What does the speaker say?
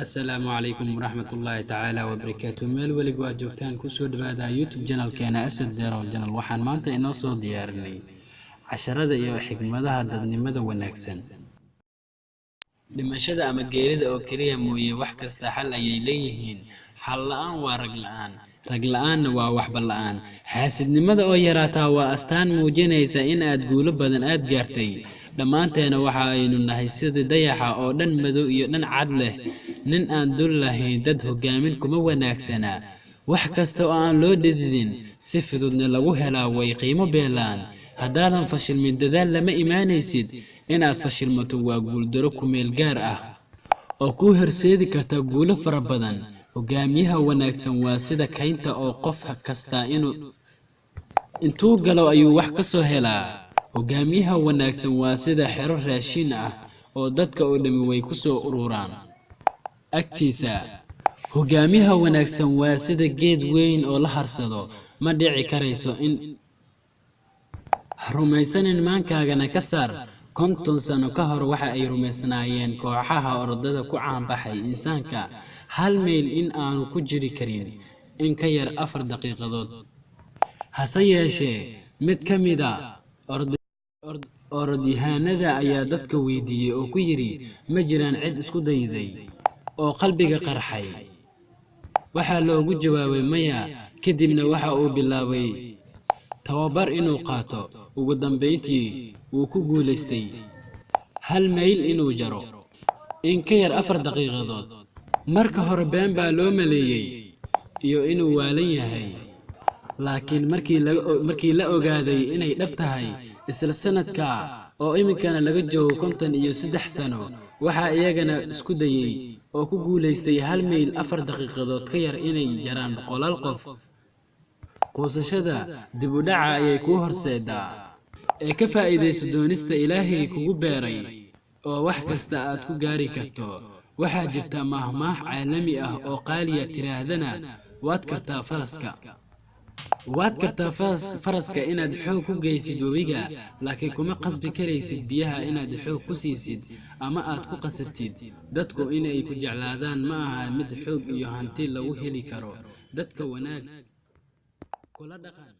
السلام عليكم ورحمة الله تعالى وبركاته. ميل ولب واجوكتان كسود هذا يوتيوب جنال كان أسد ديرو جنال وحان مانتا إنو صو ديارني عشرة إيو حكمة هذا نمدا وناكسن لما شدا أما جيرد أو كريا موية وحكا استحل أيليهين حلقان ورقلان رجلان ووحبلان حاسد نمدا أو يراتا وأستان موجينيسا إن أتقول بدن أتجارتي لما أنت أنا وحاين النهيسيد ضيحة أو دن مدو دن عدله نن أن دله دده جامنكم وناكسنا وحكستو أن لو ددين سفدنا لوهلا ويقيموا بيلان هدالا فشل من ددال لما إيمانيسيد إن أتفشل متوا قول دركم الجارة أو كوهر سيدي كرتقول فربدن وجاميها وناكسن واسدا كينتا أو قفها كستا انتو قالوا أيو وحكسو هلا وجاميها وناكسن واسدا حرر راشين oo dadka oo dhami way ku soo ururaan agtiisa hogaamiyaha wanaagsan waa sida geed weyn oo la harsado ma dhici karayso in rumaysanin maankaagana ka saar konton sano ka hor waxa ay rumaysnaayeen kooxaha ordada ku caanbaxay insaanka hal meel in aanu ku jiri karin in ka yar 4 daqiiqadood hase yeeshee mid ka mid ah orodyahanada ayaa dadka weydiiyay oo ku yiri ma jiraan cid isku dayday oo qalbiga qarxay waxa loogu jawaabay maya kadibna waxa uu bilaabay tababar inuu qaato ugu dambeyntii uu ku guuleystay hal mayl inuu jaro in ka yar 4 daqiiqadood marka hore been baa loo maleeyay iyo inuu waalan yahay laakiin markii la ogaaday inay dhab tahay isla sanadka oo iminkana laga joogo 53 sano waxa iyagana isku dayay oo ku guuleystay hal mayl 4 daqiiqadood ka yar inay jaraan 100 qof qoosashada dib u dhaca ayay ku horseedaa ee ka faa'iideyso doonista Ilaahay kugu beeray oo wax kasta aad ku gaari karto waxa jirta mahmaah caalami ah oo qaaliya tiraahdana waad kartaa faraska inaad xoog ku geysid wabiga laakiin kuma qasbi karaysid biyaha inaad xoog ku siisid ama aad ku qasabtid dadku inay ku jeclaadaan ma aha mid xoog iyo hanti lagu heli karo dadka wanaag kula dhaqan